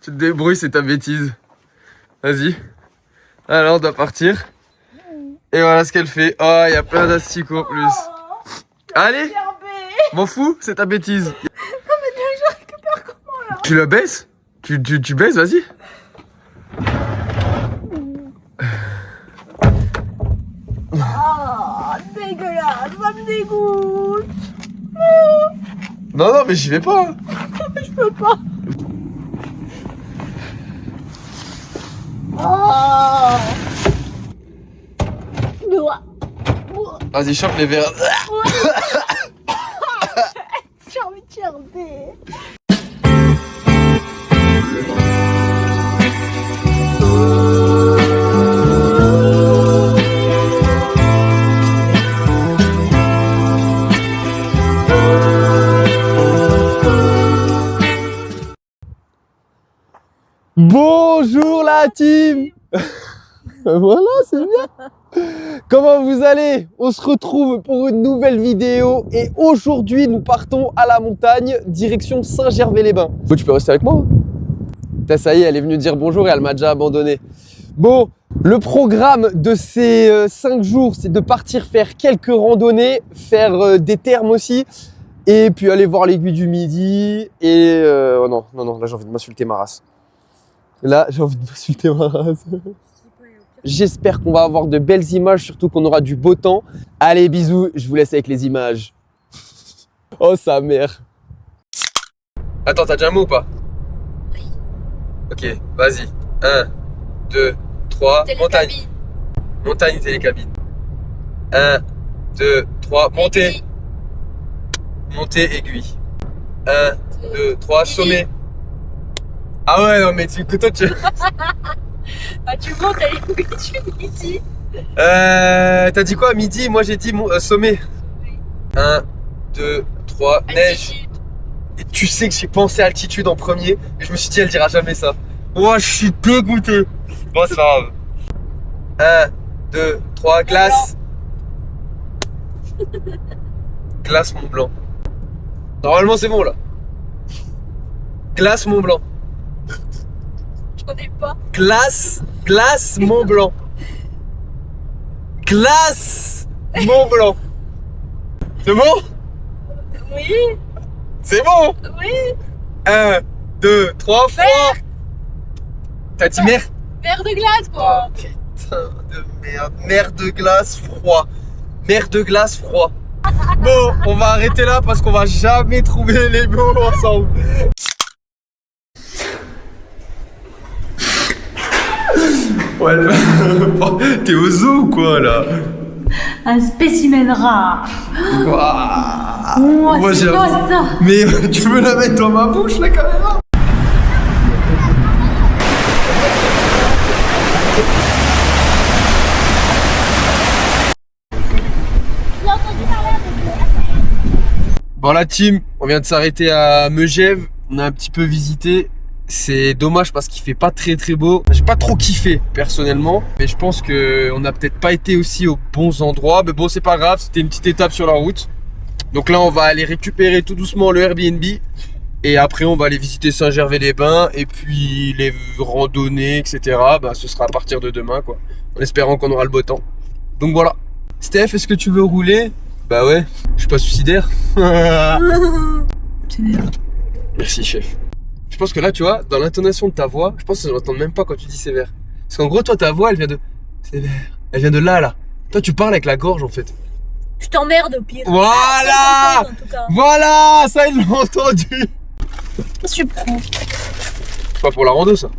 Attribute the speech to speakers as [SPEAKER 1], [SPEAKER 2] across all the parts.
[SPEAKER 1] Tu te débrouilles, c'est ta bêtise. Vas-y. Alors, on doit partir. Et voilà ce qu'elle fait. Oh, il y a plein d'asticots en plus. Allez, m'en fous, c'est ta bêtise.
[SPEAKER 2] Non mais je récupère comment là?
[SPEAKER 1] Tu la baisses? Tu baisses, vas-y.
[SPEAKER 2] Oh, dégueulasse, ça me dégoûte.
[SPEAKER 1] Non, mais j'y vais pas.
[SPEAKER 2] Je peux pas. Oh.
[SPEAKER 1] Vas-y, chope les verres.
[SPEAKER 2] J'ai envie de gerber.
[SPEAKER 1] Bonjour la team. Voilà, c'est bien. Comment vous allez? On se retrouve pour une nouvelle vidéo et aujourd'hui nous partons à la montagne, direction Saint-Gervais-les-Bains. Bon, tu peux rester avec moi. Ça y est, elle est venue dire bonjour et elle m'a déjà abandonné. Bon, le programme de ces 5 jours, c'est de partir faire quelques randonnées, faire des thermes aussi, et puis aller voir l'aiguille du Midi. Et oh non, là j'ai envie de m'insulter ma race. Là, j'ai envie de m'insulter ma race. J'espère qu'on va avoir de belles images, surtout qu'on aura du beau temps. Allez, bisous, je vous laisse avec les images. Oh, sa mère. Attends, t'as déjà un mot ou pas?
[SPEAKER 2] Oui.
[SPEAKER 1] Ok, vas-y. 1, 2, 3, montagne. Montagne, télécabine. 1, 2, 3, montée. Montée, aiguille. 1, 2, 3, sommet. Ah ouais, non, mais que toi, tu...
[SPEAKER 2] Bah tu montes à l'aiguille du Midi.
[SPEAKER 1] T'as dit quoi, midi? Moi, j'ai dit sommet.
[SPEAKER 2] Oui.
[SPEAKER 1] 1, 2, 3, neige.
[SPEAKER 2] Altitude.
[SPEAKER 1] Et tu sais que j'ai pensé altitude en premier, et je me suis dit, elle dira jamais ça. Oh, je suis dégoûté. Bon, c'est pas grave. 1, 2, 3, glace. Glace Mont Blanc. Normalement, c'est bon là. Glace Mont Blanc.
[SPEAKER 2] Je connais pas.
[SPEAKER 1] Glace Mont Blanc. Glace Mont Blanc. C'est bon?
[SPEAKER 2] Oui.
[SPEAKER 1] C'est bon?
[SPEAKER 2] Oui.
[SPEAKER 1] 1, 2, 3, froid. T'as dit mer?
[SPEAKER 2] Verre de glace quoi.
[SPEAKER 1] Oh putain de merde. Mer de glace, froid. Mer de glace, froid. Bon, on va arrêter là parce qu'on va jamais trouver les mots ensemble. Ouais, t'es au zoo ou quoi là?
[SPEAKER 2] Un spécimen rare.
[SPEAKER 1] Waouh.
[SPEAKER 2] Moi c'est quoi ça?
[SPEAKER 1] Mais tu veux la mettre dans ma bouche la caméra? Bon la team, on vient de s'arrêter à Megève, on a un petit peu visité. C'est dommage parce qu'il fait pas très beau. J'ai pas trop kiffé personnellement, mais je pense que on a peut-être pas été aussi aux bons endroits. Mais bon, c'est pas grave, c'était une petite étape sur la route. Donc là, on va aller récupérer tout doucement le Airbnb et après on va aller visiter Saint-Gervais-les-Bains et puis les randonnées, etc. Bah, ce sera à partir de demain, quoi. En espérant qu'on aura le beau temps. Donc voilà. Steph, est-ce que tu veux rouler? Bah ouais, je suis pas suicidaire. Merci, chef. Je pense que là, tu vois, dans l'intonation de ta voix, je pense que je n'entends même pas quand tu dis sévère. Parce qu'en gros, toi, ta voix, elle vient de sévère. Elle vient de là. Toi, tu parles avec la gorge, en fait.
[SPEAKER 2] Tu t'emmerdes au pire.
[SPEAKER 1] Voilà.
[SPEAKER 2] En tout cas.
[SPEAKER 1] Voilà, ça, ils l'ont entendu.
[SPEAKER 2] Super.
[SPEAKER 1] C'est pas pour la rando, ça?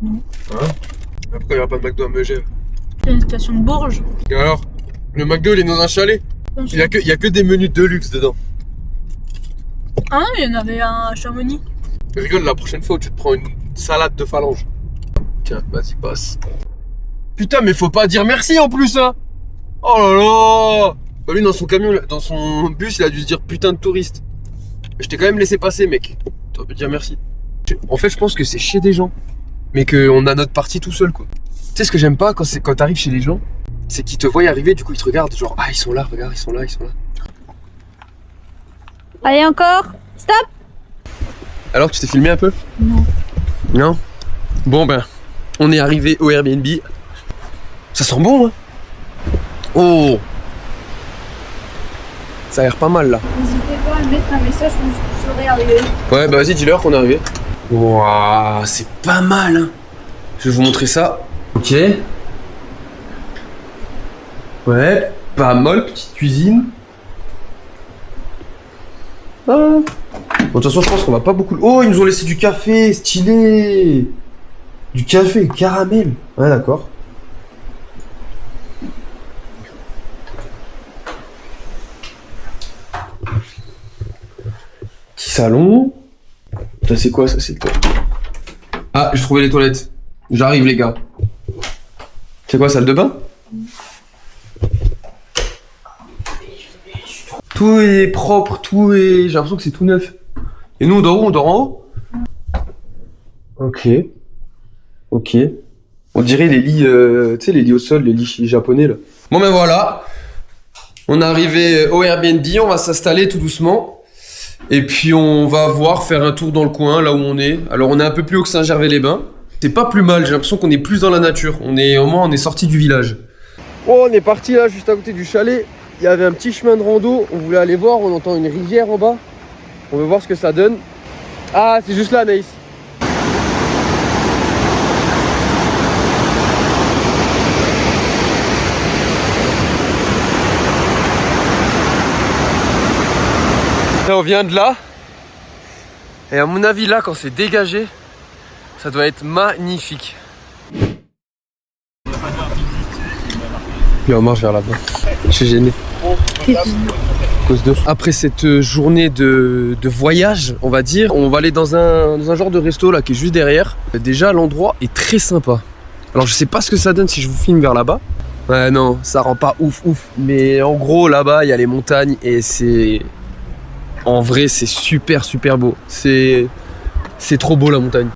[SPEAKER 2] Non.
[SPEAKER 1] Hein? Pourquoi il n'y aura pas de McDo à Megève?
[SPEAKER 2] C'est une station de Bourges.
[SPEAKER 1] Et alors? Le McDo, il est dans un chalet. Il y a que des menus de luxe dedans.
[SPEAKER 2] Ah, il y en avait un à Chamonix.
[SPEAKER 1] Je rigole, la prochaine fois où tu te prends une salade de phalange. Tiens, vas-y, passe. Putain, mais faut pas dire merci en plus, hein. Oh là là. Bah lui, dans son camion, dans son bus, il a dû se dire putain de touriste. Je t'ai quand même laissé passer, mec. T'aurais pu dire merci. En fait, je pense que c'est chez des gens. Mais qu'on a notre partie tout seul, quoi. Tu sais ce que j'aime pas quand t'arrives chez les gens, c'est qu'ils te voient arriver, du coup ils te regardent, genre ah ils sont là, regarde, ils sont là.
[SPEAKER 2] Allez encore. Stop.
[SPEAKER 1] Alors tu t'es filmé un peu?
[SPEAKER 2] Non.
[SPEAKER 1] Non? Bon ben, on est arrivé au Airbnb. Ça sent bon, hein? Oh! Ça a l'air pas mal là.
[SPEAKER 2] N'hésitez pas à mettre un message quand vous serez arrivé.
[SPEAKER 1] Ouais, bah vas-y, dis-leur qu'on est arrivé. Waouh, c'est pas mal, hein? Je vais vous montrer ça. Ok. Ouais, pas mal, petite cuisine. Ah. Bon, de toute façon, je pense qu'on va pas beaucoup. Oh, ils nous ont laissé du café, stylé! Du café caramel. Ouais, d'accord. Petit salon. Ça, c'est quoi ça? C'est quoi? Ah, j'ai trouvé les toilettes. J'arrive, les gars. C'est quoi, salle de bain? Tout est propre, tout est... J'ai l'impression que c'est tout neuf. Et nous, on dort où? On dort en haut? Ok. Ok. On dirait les lits, tu sais, les lits au sol, les lits japonais, là. Bon, ben voilà. On est arrivé au Airbnb, on va s'installer tout doucement. Et puis, on va voir, faire un tour dans le coin, là où on est. Alors, on est un peu plus haut que Saint-Gervais-les-Bains. C'est pas plus mal, j'ai l'impression qu'on est plus dans la nature. Au moins, on est sorti du village. Oh, on est parti là, juste à côté du chalet. Il y avait un petit chemin de rando, on voulait aller voir, on entend une rivière en bas. On veut voir ce que ça donne. Ah, c'est juste là, Anaïs. Là, on vient de là. Et à mon avis, là, quand c'est dégagé, ça doit être magnifique. Et on marche vers là-bas. Je suis gêné. Après cette journée de voyage, on va dire, on va aller dans un genre de resto là qui est juste derrière. Déjà, l'endroit est très sympa. Alors, je sais pas ce que ça donne si je vous filme vers là-bas. Ouais, non, ça rend pas ouf. Mais en gros, là-bas, il y a les montagnes et c'est... En vrai, c'est super beau. C'est trop beau la montagne.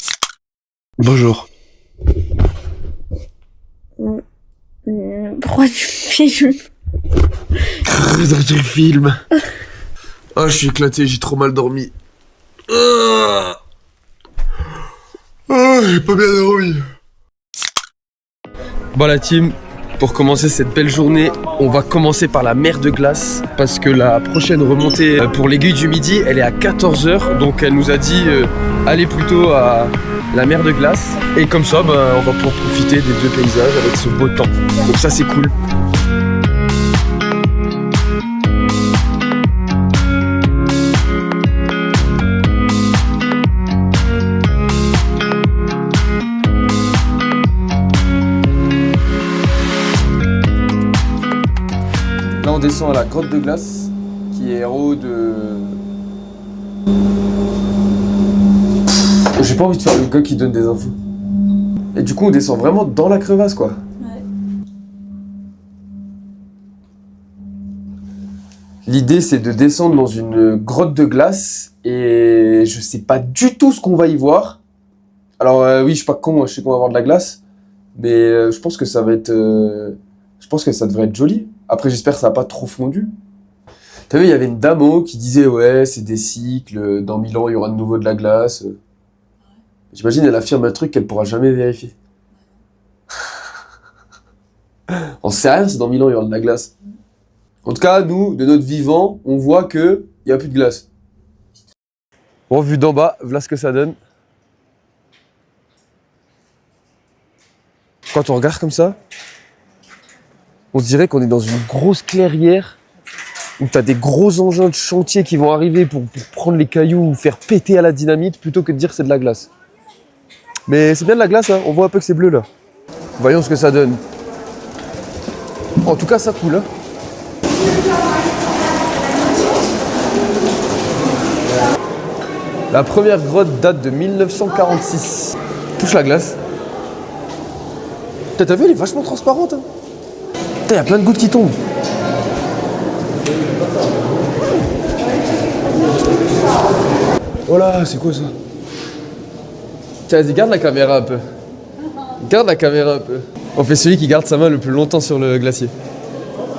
[SPEAKER 1] Bonjour.
[SPEAKER 2] Pourquoi tu filmes?
[SPEAKER 1] Je filme. Ah, je suis éclaté, j'ai trop mal dormi. Ah, j'ai pas bien dormi. Bon la team, pour commencer cette belle journée, on va commencer par la mer de glace parce que la prochaine remontée pour l'aiguille du Midi, elle est à 14h. Donc elle nous a dit aller plutôt à la mer de glace. Et comme ça, on va pouvoir profiter des deux paysages avec ce beau temps. Donc ça c'est cool. Là on descend à la grotte de glace qui est en haut de... J'ai pas envie de faire le gars qui donne des infos. Et du coup on descend vraiment dans la crevasse quoi.
[SPEAKER 2] Ouais.
[SPEAKER 1] L'idée c'est de descendre dans une grotte de glace et je sais pas du tout ce qu'on va y voir. Alors oui je suis pas con, je sais qu'on va avoir de la glace. Mais je pense que ça va être... Je pense que ça devrait être joli. Après, j'espère que ça n'a pas trop fondu. T'as vu, il y avait une dame en haut qui disait « Ouais, c'est des cycles, dans 1000 ans, il y aura de nouveau de la glace. » J'imagine, elle affirme un truc qu'elle pourra jamais vérifier. On sait rien si dans 1000 ans, il y aura de la glace. En tout cas, nous, de notre vivant, on voit qu'il n'y a plus de glace. Bon, vu d'en bas, voilà ce que ça donne. Quand on regarde comme ça, on se dirait qu'on est dans une grosse clairière où t'as des gros engins de chantier qui vont arriver pour prendre les cailloux ou faire péter à la dynamite plutôt que de dire c'est de la glace. Mais c'est bien de la glace, hein. On voit un peu que c'est bleu là. Voyons ce que ça donne. En tout cas, ça coule. Hein. La première grotte date de 1946. Touche la glace. T'as vu, elle est vachement transparente. Hein. Il y a plein de gouttes qui tombent. Oh là, c'est quoi ça? Tiens, vas-y, garde la caméra un peu. Garde la caméra un peu. On fait celui qui garde sa main le plus longtemps sur le glacier.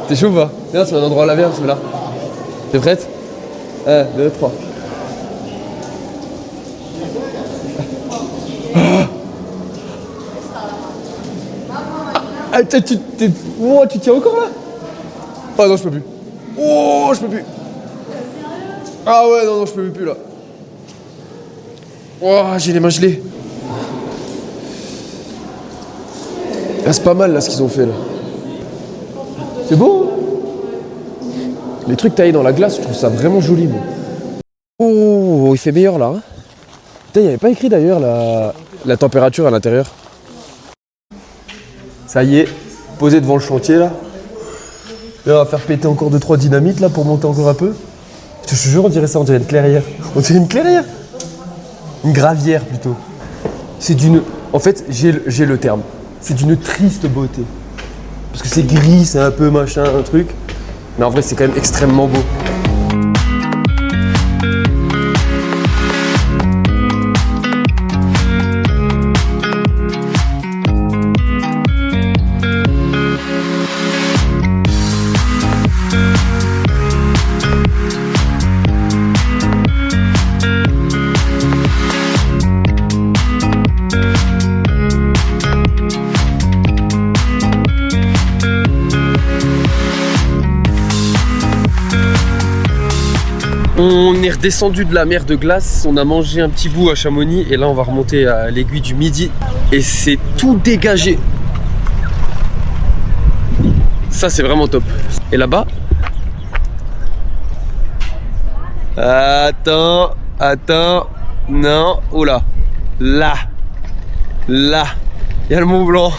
[SPEAKER 1] T'es chaud ou pas? Viens, c'est un endroit à laver, c'est là. T'es prête? 1, 2, 3. Ah, oh, tu tiens encore là? Oh non, je peux plus. Oh, je peux plus. Ah ouais, non, je peux plus là. Oh, j'ai les mains gelées. Ah, c'est pas mal là ce qu'ils ont fait là. C'est beau, hein? Les trucs taillés dans la glace, je trouve ça vraiment joli. Moi. Oh, il fait meilleur là. Hein. Putain, il n'y avait pas écrit d'ailleurs la température à l'intérieur. Ça y est, posé devant le chantier là. Et on va faire péter encore 2-3 dynamites là pour monter encore un peu. Je te jure, on dirait ça, on dirait une clairière. On dirait une clairière. Une gravière plutôt. C'est d'une... En fait, j'ai le terme. C'est d'une triste beauté. Parce que c'est gris, c'est un peu machin, un truc. Mais en vrai, c'est quand même extrêmement beau. On est redescendu de la mer de glace, on a mangé un petit bout à Chamonix et là on va remonter à l'aiguille du Midi et c'est tout dégagé. Ça c'est vraiment top. Et là-bas, attends, non, oh là, là, il y a le Mont Blanc.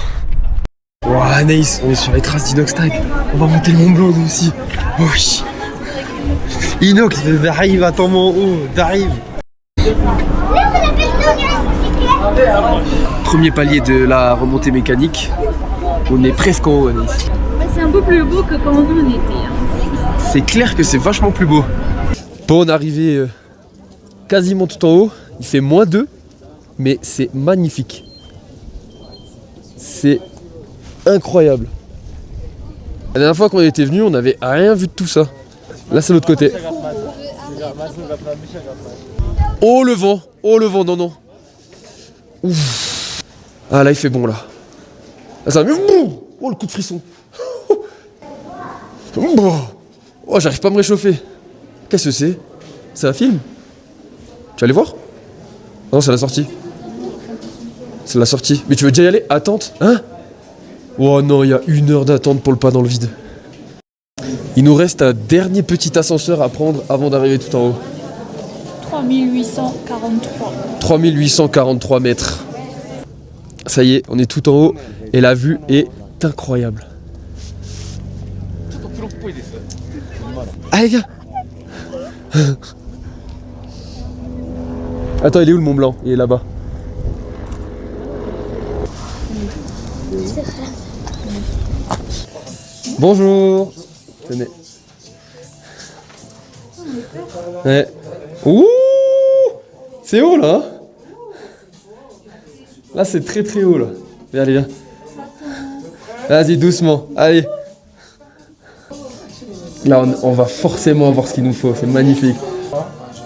[SPEAKER 1] Wow, Anaïs, on est sur les traces d'Inoxtag. On va monter le Mont Blanc nous aussi. Oh oui. Inox, t'arrives, attends-moi en haut, t'arrives. Premier palier de la remontée mécanique. On est presque en haut, Anaïs.
[SPEAKER 2] C'est un peu plus beau que quand nous on était. Hein.
[SPEAKER 1] C'est clair que c'est vachement plus beau. Bon, on est arrivé quasiment tout en haut. Il fait -2, mais c'est magnifique. C'est incroyable. La dernière fois qu'on était venu, on n'avait rien vu de tout ça. Là, c'est l'autre côté. Oh le vent, non. Ouf. Ah là, il fait bon là. Ah, ça... Oh le coup de frisson. Oh, j'arrive pas à me réchauffer. Qu'est-ce que c'est? C'est un film? Tu vas aller voir? Non, c'est la sortie. C'est la sortie. Mais tu veux déjà y aller? Attente, hein? Oh non, il y a 1 heure d'attente pour le pas dans le vide. Il nous reste un dernier petit ascenseur à prendre avant d'arriver tout en haut.
[SPEAKER 2] 3843.
[SPEAKER 1] 3843 mètres. Ça y est, on est tout en haut et la vue est incroyable. Allez, viens. Attends, il est où le Mont Blanc? Il est là-bas. Bonjour. Tenez. Ouais. Ouh, c'est haut là. Là c'est très très haut là. Allez, viens. Vas-y, doucement. Allez. Là on va forcément voir ce qu'il nous faut. C'est magnifique.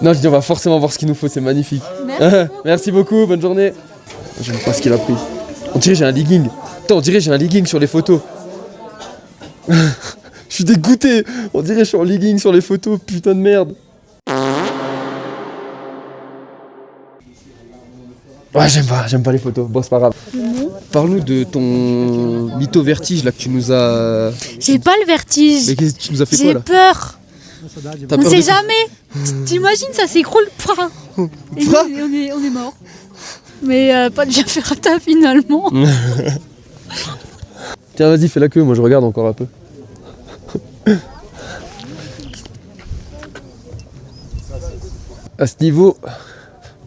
[SPEAKER 1] Non, je dis on va forcément voir ce qu'il nous faut. C'est magnifique. Merci. Merci beaucoup. Bonne journée. Je ne sais pas ce qu'il a pris. On dirait j'ai un legging. Attends, on dirait j'ai un legging sur les photos. Je suis dégoûté. On dirait je suis en legging sur les photos. Putain de merde. Ouais, j'aime pas les photos. Bon, c'est pas grave. Parle-nous de ton mytho-vertige là que tu nous as...
[SPEAKER 2] J'ai pas le vertige.
[SPEAKER 1] Mais qu'est-ce que tu nous as fait quoi
[SPEAKER 2] J'ai
[SPEAKER 1] là?
[SPEAKER 2] peur.
[SPEAKER 1] T'as
[SPEAKER 2] On
[SPEAKER 1] peur
[SPEAKER 2] sait
[SPEAKER 1] de quoi?
[SPEAKER 2] jamais. T'imagines, ça s'écroule. Et nous, on est mort. Mais pas déjà fait rata finalement.
[SPEAKER 1] Tiens, vas-y, fais la queue. Moi, je regarde encore un peu. À ce niveau,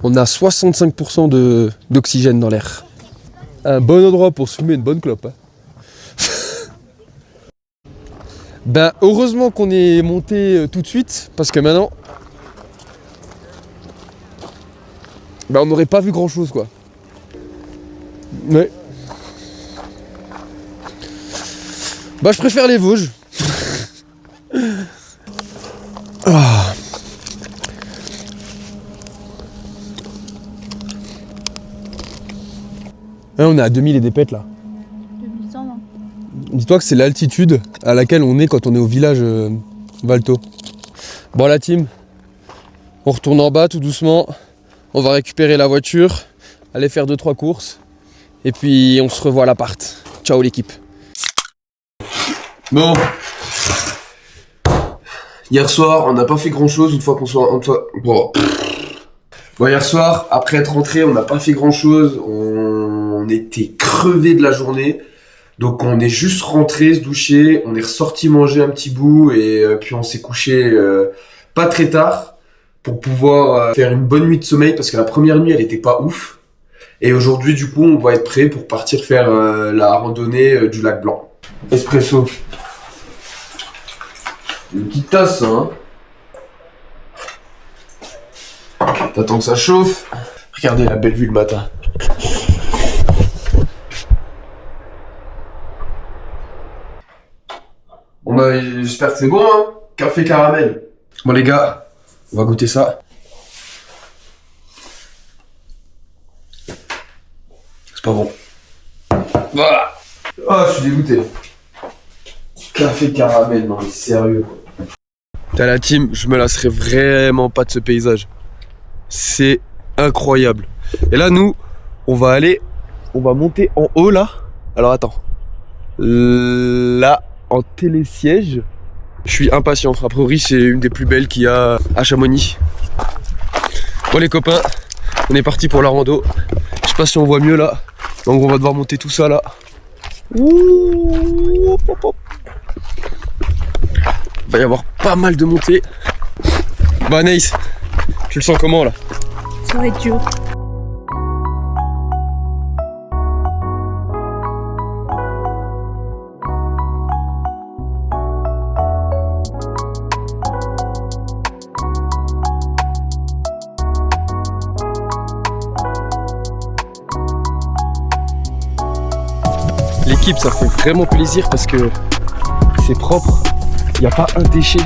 [SPEAKER 1] on a 65% d'oxygène dans l'air. Un bon endroit pour se fumer une bonne clope. Hein. Ben, heureusement qu'on est monté tout de suite, parce que maintenant, ben, on n'aurait pas vu grand-chose, quoi. Ouais. Bah, je préfère les Vosges. Ah. Là, on est à 2000 et des pètes là.
[SPEAKER 2] 2120.
[SPEAKER 1] Dis-toi que c'est l'altitude à laquelle on est quand on est au village Valto. Bon la team, on retourne en bas tout doucement. On va récupérer la voiture, aller faire 2-3 courses. Et puis on se revoit à l'appart. Ciao l'équipe. Bon. Hier soir, on n'a pas fait grand chose une fois qu'on soit... Bon, hier soir, après être rentré, on n'a pas fait grand chose. On était crevés de la journée. Donc on est juste rentré, se doucher, on est ressorti manger un petit bout et puis on s'est couché pas très tard pour pouvoir faire une bonne nuit de sommeil parce que la première nuit elle était pas ouf. Et aujourd'hui du coup on va être prêt pour partir faire la randonnée du lac Blanc. Espresso. Une petite tasse hein. T'attends que ça chauffe. Regardez la belle vue le matin. Bon bah j'espère que c'est bon hein. Café caramel. Bon les gars, on va goûter ça. C'est pas bon. Voilà. Ah je suis dégoûté. Café caramel, non mais sérieux quoi. T'as la team, je me lasserai vraiment pas de ce paysage. C'est incroyable. Et là nous, on va monter en haut là. Alors attends. Là. En télésiège. Je suis impatient. A priori, c'est une des plus belles qu'il y a à Chamonix. Bon les copains, on est parti pour la rando. Je sais pas si on voit mieux là. Donc on va devoir monter tout ça là. Ouh, hop, hop. Il va y avoir pas mal de montées. Bah Anaïs, tu le sens comment là?
[SPEAKER 2] Ça va être dur.
[SPEAKER 1] L'équipe, ça fait vraiment plaisir parce que c'est propre, il n'y a pas un déchet,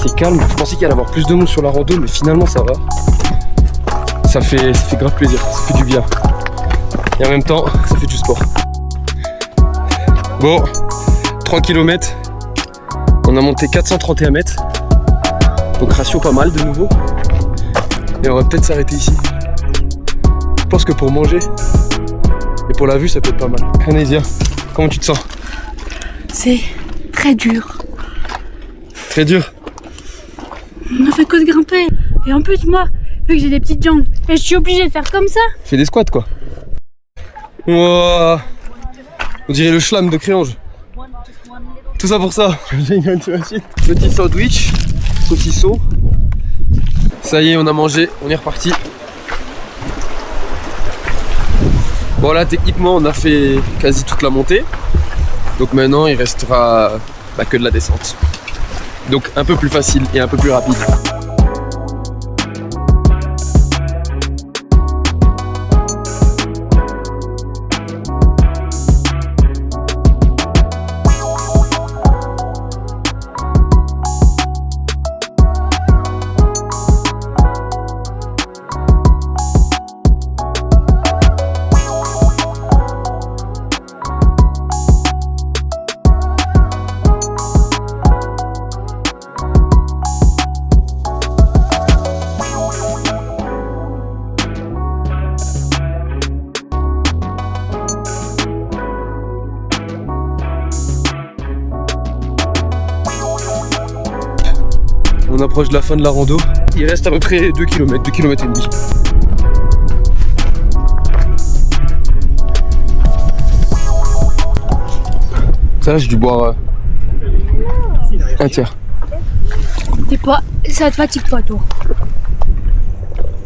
[SPEAKER 1] c'est calme. Je pensais qu'il allait y avoir plus de monde sur la rando, mais finalement ça va. Ça fait grave plaisir, ça fait du bien. Et en même temps, ça fait du sport. Bon, 3 km, on a monté 431 mètres, donc ratio pas mal de nouveau. Et on va peut-être s'arrêter ici. Je pense que pour manger et pour la vue, ça peut être pas mal. Anaïs, comment tu te sens?
[SPEAKER 2] C'est très dur.
[SPEAKER 1] Très dur?
[SPEAKER 2] On ne fait que de grimper. Et en plus, moi, vu que j'ai des petites jambes, et je suis obligée de faire comme ça.
[SPEAKER 1] Fais des squats quoi. Wow. On dirait le schlam de Créange. Tout ça pour ça. Petit sandwich, saucisson. Ça y est, on a mangé, on est reparti. Bon là techniquement on a fait quasi toute la montée. Donc maintenant il restera que de la descente. Donc un peu plus facile et un peu plus rapide. On approche de la fin de la rando. Il reste à peu près 2 km, 2 km et demi. Ça là j'ai dû boire un tiers.
[SPEAKER 2] T'es pas... Ça te fatigue pas toi?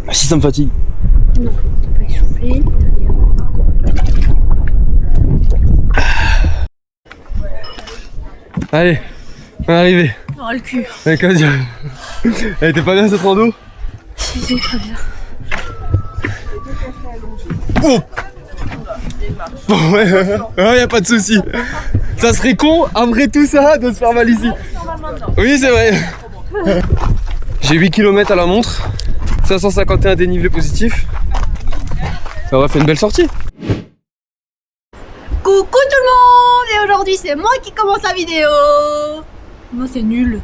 [SPEAKER 1] Ah, si ça me fatigue.
[SPEAKER 2] Non, t'es pas essoufflé.
[SPEAKER 1] Allez, on est arrivé.
[SPEAKER 2] Oh le cul.
[SPEAKER 1] Elle était pas bien cette rando?
[SPEAKER 2] Si, c'est très bien.
[SPEAKER 1] Oh, ouais, y a pas de souci. Ça serait con après tout ça de se faire mal ici. Oui c'est vrai. J'ai 8 km à la montre, 551 dénivelé positif. Ça aura fait une belle sortie.
[SPEAKER 2] Coucou tout le monde. Et aujourd'hui c'est moi qui commence la vidéo. Non, c'est nul.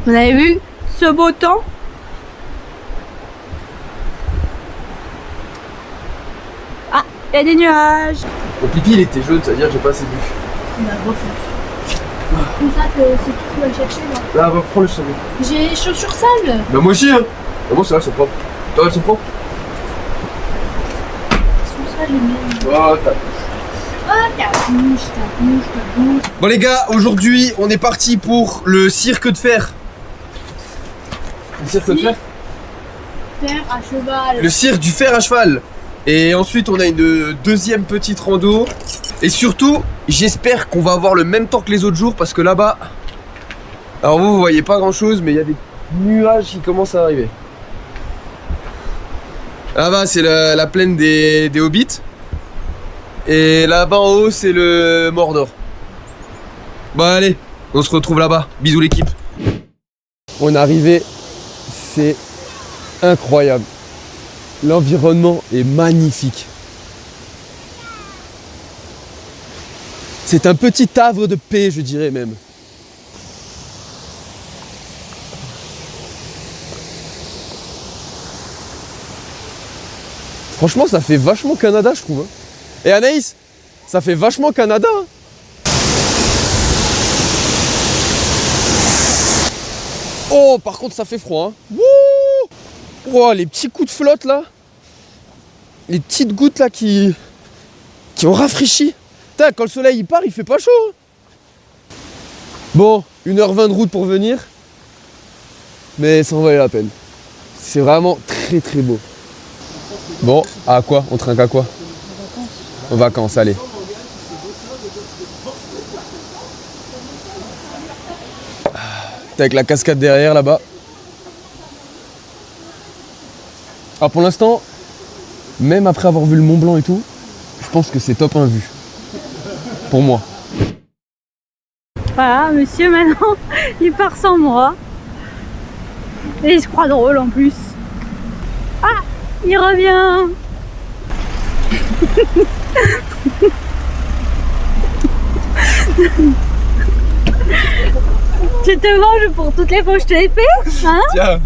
[SPEAKER 2] Vous avez vu ce beau temps? Ah, il y a des nuages.
[SPEAKER 1] Mon pipi il était jaune, c'est-à-dire que j'ai pas assez bu.
[SPEAKER 2] Il y a beaucoup. Comme ça que c'est tout ce qu'on va le chercher là.
[SPEAKER 1] Là, va prendre le savon.
[SPEAKER 2] J'ai les chaussures sales.
[SPEAKER 1] Bah moi aussi hein. Bah, moi ça va, elles sont propres. Toi elles sont propres?
[SPEAKER 2] Sous ça les miennes.
[SPEAKER 1] Oh, t'as...
[SPEAKER 2] Oh, ta bouche.
[SPEAKER 1] Bon les gars, aujourd'hui on est parti pour le cirque de fer. Le cirque de fer?
[SPEAKER 2] Fer à cheval.
[SPEAKER 1] Le cirque du fer à cheval. Et ensuite on a une deuxième petite rando. Et surtout, j'espère qu'on va avoir le même temps que les autres jours parce que là-bas, alors vous voyez pas grand chose, mais il y a des nuages qui commencent à arriver. Là-bas c'est la plaine des Hobbits. Et là-bas en haut c'est le Mordor. Bon allez, on se retrouve là-bas. Bisous l'équipe. On est arrivé, c'est incroyable. L'environnement est magnifique. C'est un petit havre de paix, je dirais même. Franchement, ça fait vachement Canada, je trouve. Hein. Et Anaïs, ça fait vachement Canada. Hein. Oh, par contre, ça fait froid. Hein. Wouh! Oh, les petits coups de flotte là. Les petites gouttes là qui ont rafraîchi. Putain, quand le soleil il part, il fait pas chaud. Hein. Bon, 1h20 de route pour venir. Mais ça en valait la peine. C'est vraiment très très beau. Bon, à quoi? On trinque à quoi? Aux vacances, allez. T'es avec la cascade derrière là-bas. Alors pour l'instant, même après avoir vu le Mont Blanc et tout, je pense que c'est top 1 vue. Pour moi.
[SPEAKER 2] Voilà, monsieur maintenant, il part sans moi. Et il se croit drôle en plus. Ah, il revient. Tu te manges pour toutes les fois que je te l'ai fait, hein?
[SPEAKER 1] Tiens.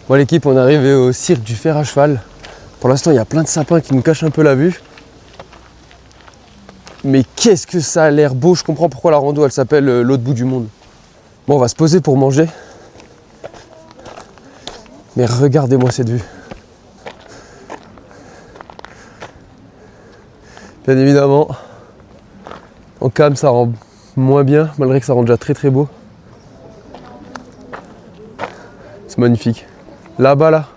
[SPEAKER 1] Bon l'équipe, on est arrivé au cirque du fer à cheval. Pour l'instant, il y a plein de sapins qui nous cachent un peu la vue. Mais qu'est-ce que ça a l'air beau, je comprends pourquoi la rando elle s'appelle l'autre bout du monde. Bon, on va se poser pour manger. Mais regardez-moi cette vue. Bien évidemment, en cam ça rend moins bien, malgré que ça rend déjà très très beau. C'est magnifique. Là-bas,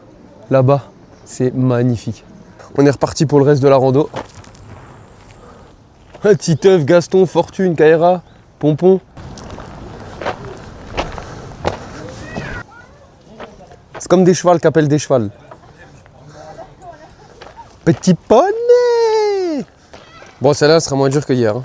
[SPEAKER 1] c'est magnifique. On est reparti pour le reste de la rando. Un petit œuf, Gaston, Fortune, Kaira, Pompon. C'est comme des chevals qu'appellent des chevals. Petit poney. Bon, celle-là sera moins dure que hier. Hein.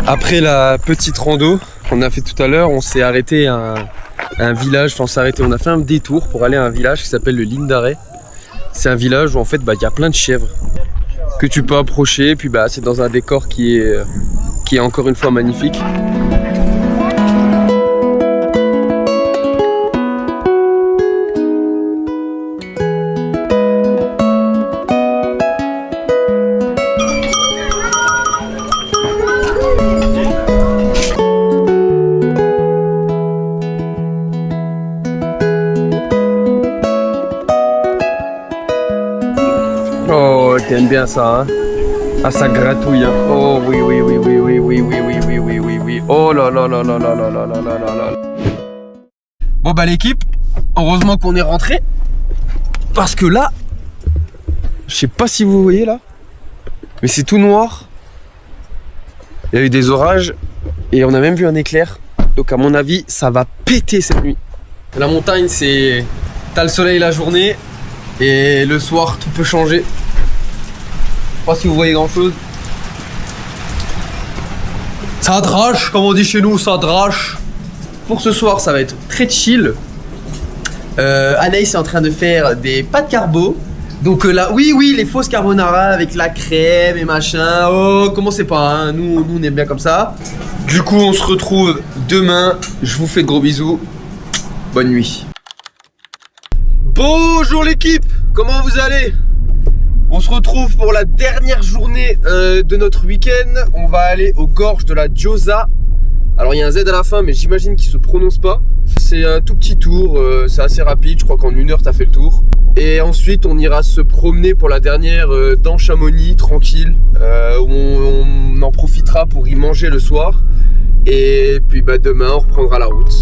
[SPEAKER 1] Après la petite rando qu'on a fait tout à l'heure, on s'est arrêté à un village, enfin on a fait un détour pour aller à un village qui s'appelle le Lindare. C'est un village où en fait y a plein de chèvres que tu peux approcher, puis c'est dans un décor qui est encore une fois magnifique. Oh, t'aimes bien ça, hein? Ah, ça gratouille, hein? Oh, oui, oui, oui, oui, oui, oui, oui, oui, oui, oui, oui, oui. Oh là là là là là là là là là là là. Bon, bah, l'équipe, heureusement qu'on est rentré. Parce que là, je sais pas si vous voyez là, mais c'est tout noir. Il y a eu des orages et on a même vu un éclair. Donc, à mon avis, ça va péter cette nuit. La montagne, c'est... T'as le soleil la journée et le soir, tout peut changer. Je sais pas si vous voyez grand chose. Ça drache, comme on dit chez nous, ça drache. Pour ce soir, ça va être très chill. Anaïs est en train de faire des pâtes carbo. Donc là, oui, les fausses carbonara avec la crème et machin. Oh, commencez pas, hein. Nous, on aime bien comme ça. Du coup, on se retrouve demain. Je vous fais de gros bisous. Bonne nuit. Bonjour l'équipe, comment vous allez? On se retrouve pour la dernière journée de notre week-end. On va aller aux gorges de la Giosa. Alors il y a un Z à la fin, mais j'imagine qu'il se prononce pas. C'est un tout petit tour, c'est assez rapide. Je crois qu'en 1 heure t'as fait le tour. Et ensuite on ira se promener pour la dernière dans Chamonix, tranquille. Où on en profitera pour y manger le soir. Et puis bah, demain on reprendra la route.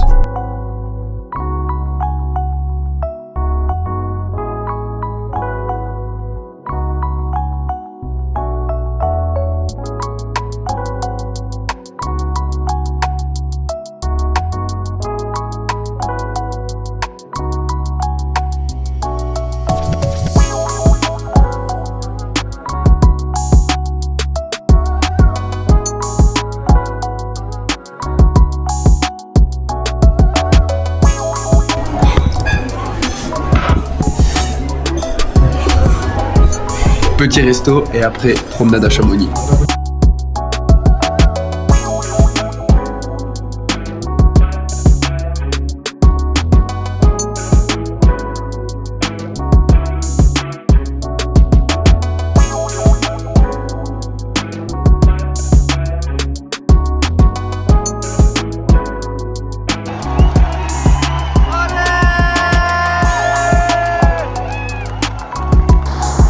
[SPEAKER 1] Petit resto et après promenade à Chamonix.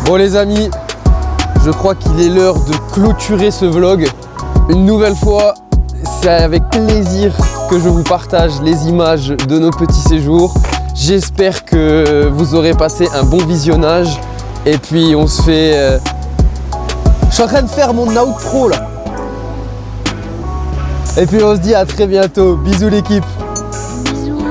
[SPEAKER 1] Bon les amis, je crois qu'il est l'heure de clôturer ce vlog. Une nouvelle fois, c'est avec plaisir que je vous partage les images de nos petits séjours. J'espère que vous aurez passé un bon visionnage. Et puis on se fait... Je suis en train de faire mon outro là. Et puis on se dit à très bientôt. Bisous l'équipe.
[SPEAKER 2] Bisous.